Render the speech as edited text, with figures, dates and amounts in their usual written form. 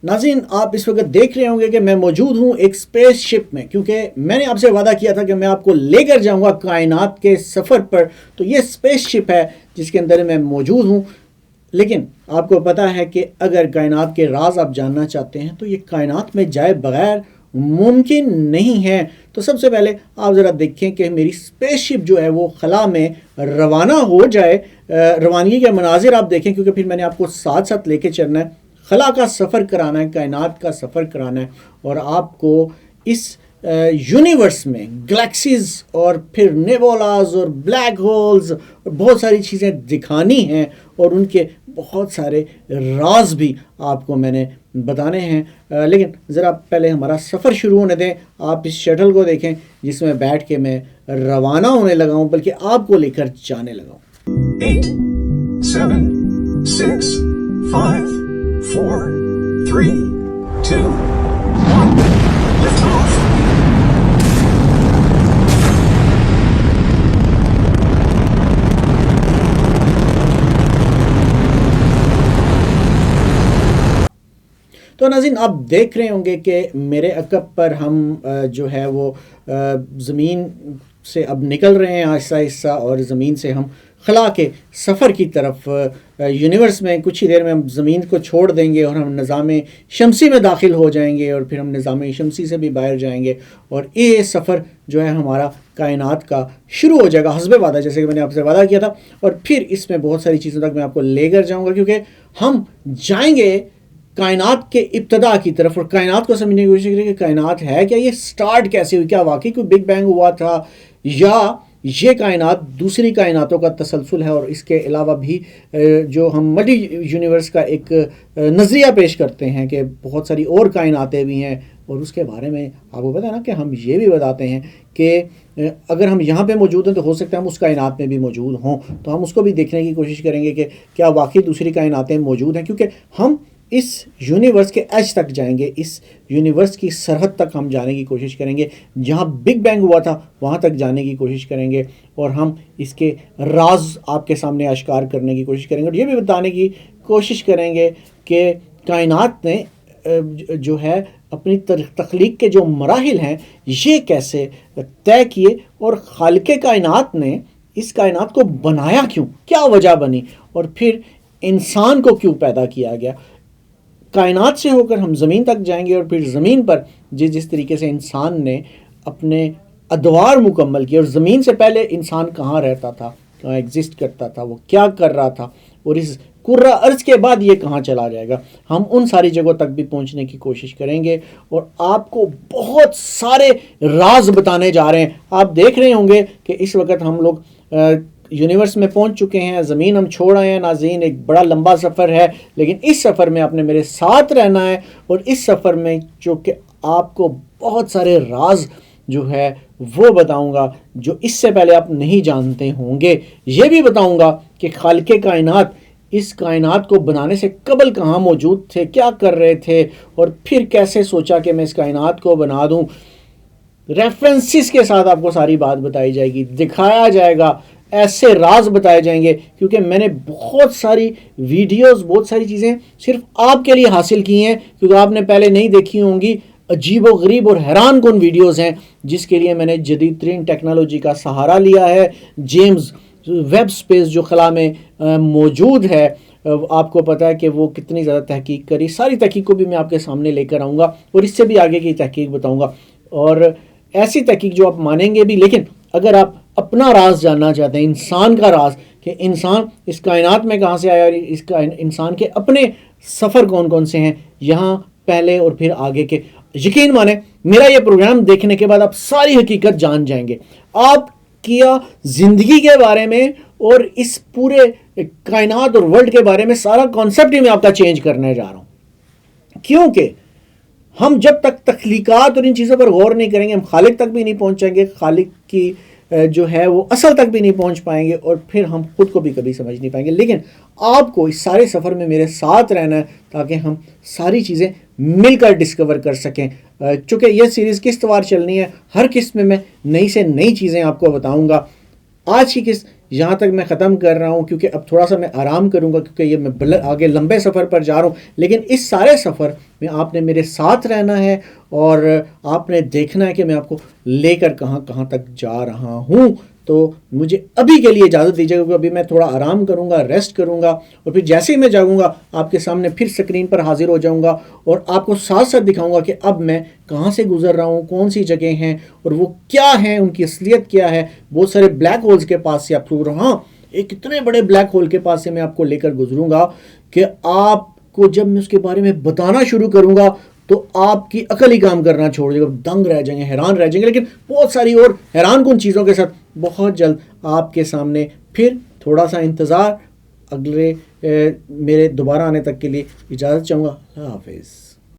ناظرین، آپ اس وقت دیکھ رہے ہوں گے کہ میں موجود ہوں ایک اسپیس شپ میں، کیونکہ میں نے آپ سے وعدہ کیا تھا کہ میں آپ کو لے کر جاؤں گا کائنات کے سفر پر. تو یہ اسپیس شپ ہے جس کے اندر میں موجود ہوں. لیکن آپ کو پتہ ہے کہ اگر کائنات کے راز آپ جاننا چاہتے ہیں تو یہ کائنات میں جائے بغیر ممکن نہیں ہے. تو سب سے پہلے آپ ذرا دیکھیں کہ میری اسپیس شپ جو ہے وہ خلا میں روانہ ہو جائے. روانگی کے مناظر آپ دیکھیں، کیونکہ پھر میں نے آپ کو ساتھ ساتھ لے کے چلنا ہے، خلا کا سفر کرانا ہے، کائنات کا سفر کرانا ہے، اور آپ کو اس یونیورس میں گلیکسیز اور پھر نیبولاز اور بلیک ہولز اور بہت ساری چیزیں دکھانی ہیں، اور ان کے بہت سارے راز بھی آپ کو میں نے بتانے ہیں. لیکن ذرا پہلے ہمارا سفر شروع ہونے دیں. آپ اس شٹل کو دیکھیں جس میں بیٹھ کے میں روانہ ہونے لگا ہوں، بلکہ آپ کو لے کر جانے لگا ہوں. 8 7 6 5 4 3 2 1 lift off. تو ناظرین، آپ دیکھ رہے ہوں گے کہ میرے عقب پر ہم جو ہے وہ زمین سے اب نکل رہے ہیں آہستہ آہستہ، اور زمین سے ہم خلا کے سفر کی طرف یونیورس میں کچھ ہی دیر میں ہم زمین کو چھوڑ دیں گے اور ہم نظام شمسی میں داخل ہو جائیں گے، اور پھر ہم نظام شمسی سے بھی باہر جائیں گے، اور یہ سفر جو ہے ہمارا کائنات کا شروع ہو جائے گا حسب وعدہ، جیسے کہ میں نے آپ سے وعدہ کیا تھا. اور پھر اس میں بہت ساری چیزوں تک میں آپ کو لے کر جاؤں گا، کیونکہ ہم جائیں گے کائنات کے ابتدا کی طرف، اور کائنات کو سمجھنے کی کوشش کریں کہ کائنات ہے کیا، یہ سٹارٹ کیسے ہوئی، کیا واقعی کوئی بگ بینگ ہوا تھا، یا یہ کائنات دوسری کائناتوں کا تسلسل ہے. اور اس کے علاوہ بھی جو ہم ملٹی یونیورس کا ایک نظریہ پیش کرتے ہیں کہ بہت ساری اور کائناتیں بھی ہیں، اور اس کے بارے میں آپ کو پتہ ہے نا کہ ہم یہ بھی بتاتے ہیں کہ اگر ہم یہاں پہ موجود ہیں تو ہو سکتا ہے ہم اس کائنات میں بھی موجود ہوں. تو ہم اس کو بھی دیکھنے کی کوشش کریں گے کہ کیا واقعی دوسری کائناتیں موجود ہیں، کیونکہ ہم اس یونیورس کے ایج تک جائیں گے، اس یونیورس کی سرحد تک ہم جانے کی کوشش کریں گے، جہاں بگ بینگ ہوا تھا وہاں تک جانے کی کوشش کریں گے، اور ہم اس کے راز آپ کے سامنے اشکار کرنے کی کوشش کریں گے، اور یہ بھی بتانے کی کوشش کریں گے کہ کائنات نے جو ہے اپنی تخلیق کے جو مراحل ہیں یہ کیسے طے کیے، اور خالق کائنات نے اس کائنات کو بنایا کیوں، کیا وجہ بنی، اور پھر انسان کو کیوں پیدا کیا گیا. کائنات سے ہو کر ہم زمین تک جائیں گے، اور پھر زمین پر جس طریقے سے انسان نے اپنے ادوار مکمل کیے، اور زمین سے پہلے انسان کہاں رہتا تھا، کہاں ایگزسٹ کرتا تھا، وہ کیا کر رہا تھا، اور اس کرہ ارض کے بعد یہ کہاں چلا جائے گا، ہم ان ساری جگہوں تک بھی پہنچنے کی کوشش کریں گے، اور آپ کو بہت سارے راز بتانے جا رہے ہیں. آپ دیکھ رہے ہوں گے کہ اس وقت ہم لوگ یونیورس میں پہنچ چکے ہیں، زمین ہم چھوڑ آئے ہیں. ناظرین، ایک بڑا لمبا سفر ہے، لیکن اس سفر میں آپ نے میرے ساتھ رہنا ہے، اور اس سفر میں جو کہ آپ کو بہت سارے راز جو ہے وہ بتاؤں گا جو اس سے پہلے آپ نہیں جانتے ہوں گے. یہ بھی بتاؤں گا کہ خالق کائنات اس کائنات کو بنانے سے قبل کہاں موجود تھے، کیا کر رہے تھے، اور پھر کیسے سوچا کہ میں اس کائنات کو بنا دوں. ریفرنسز کے ساتھ آپ کو ساری بات بتائی جائے گی، دکھایا جائے گا، ایسے راز بتائے جائیں گے، کیونکہ میں نے بہت ساری ویڈیوز، بہت ساری چیزیں صرف آپ کے لیے حاصل کی ہیں، کیونکہ آپ نے پہلے نہیں دیکھی ہوں گی. عجیب و غریب اور حیران کن ویڈیوز ہیں جس کے لیے میں نے جدید ترین ٹیکنالوجی کا سہارا لیا ہے. جیمز ویب سپیس جو خلا میں موجود ہے، آپ کو پتہ ہے کہ وہ کتنی زیادہ تحقیق کری. ساری تحقیق کو بھی میں آپ کے سامنے لے کر آؤں گا، اور اس سے بھی آگے کی تحقیق بتاؤں گا، اور ایسی تحقیق جو آپ مانیں گے بھی. لیکن اگر آپ اپنا راز جاننا چاہتے ہیں، انسان کا راز، کہ انسان اس کائنات میں کہاں سے آیا، اور اس کا انسان کے اپنے سفر کون کون سے ہیں، یہاں پہلے اور پھر آگے کے، یقین مانیں میرا یہ پروگرام دیکھنے کے بعد آپ ساری حقیقت جان جائیں گے. آپ کیا زندگی کے بارے میں اور اس پورے کائنات اور ورلڈ کے بارے میں سارا کانسیپٹ ہی میں آپ کا چینج کرنے جا رہا ہوں. کیونکہ ہم جب تک تخلیقات اور ان چیزوں پر غور نہیں کریں گے، ہم خالق تک بھی نہیں پہنچیں گے، خالق کی جو ہے وہ اصل تک بھی نہیں پہنچ پائیں گے، اور پھر ہم خود کو بھی کبھی سمجھ نہیں پائیں گے. لیکن آپ کو اس سارے سفر میں میرے ساتھ رہنا ہے تاکہ ہم ساری چیزیں مل کر ڈسکور کر سکیں. چونکہ یہ سیریز قسط وار چلنی ہے، ہر قسط میں نئی سے نئی چیزیں آپ کو بتاؤں گا. آج کی قسط یہاں تک میں ختم کر رہا ہوں، کیونکہ اب تھوڑا سا میں آرام کروں گا، کیونکہ یہ میں آگے لمبے سفر پر جا رہا ہوں. لیکن اس سارے سفر میں آپ نے میرے ساتھ رہنا ہے اور آپ نے دیکھنا ہے کہ میں آپ کو لے کر کہاں کہاں تک جا رہا ہوں. تو مجھے ابھی کے لیے اجازت دیجیے گا، کیونکہ ابھی میں تھوڑا آرام کروں گا، ریسٹ کروں گا، اور پھر جیسے ہی میں جاگوں گا آپ کے سامنے پھر اسکرین پر حاضر ہو جاؤں گا اور آپ کو ساتھ ساتھ دکھاؤں گا کہ اب میں کہاں سے گزر رہا ہوں، کون سی جگہ ہیں اور وہ کیا ہیں، ان کی اصلیت کیا ہے. بہت سارے بلیک ہولز کے پاس سے آپ کو، ہاں ایک اتنے بڑے بلیک ہول کے پاس سے میں آپ کو لے کر گزروں گا کہ آپ کو جب میں اس کے بارے میں بتانا شروع کروں گا تو آپ کی عقل ہی کام کرنا چھوڑ دے گا، دنگ رہ جائیں گے، حیران رہ جائیں گے. لیکن بہت ساری اور حیران کن چیزوں کے ساتھ بہت جلد آپ کے سامنے. پھر تھوڑا سا انتظار، اگلے میرے دوبارہ آنے تک کے لیے اجازت چاہوں گا. اللہ حافظ.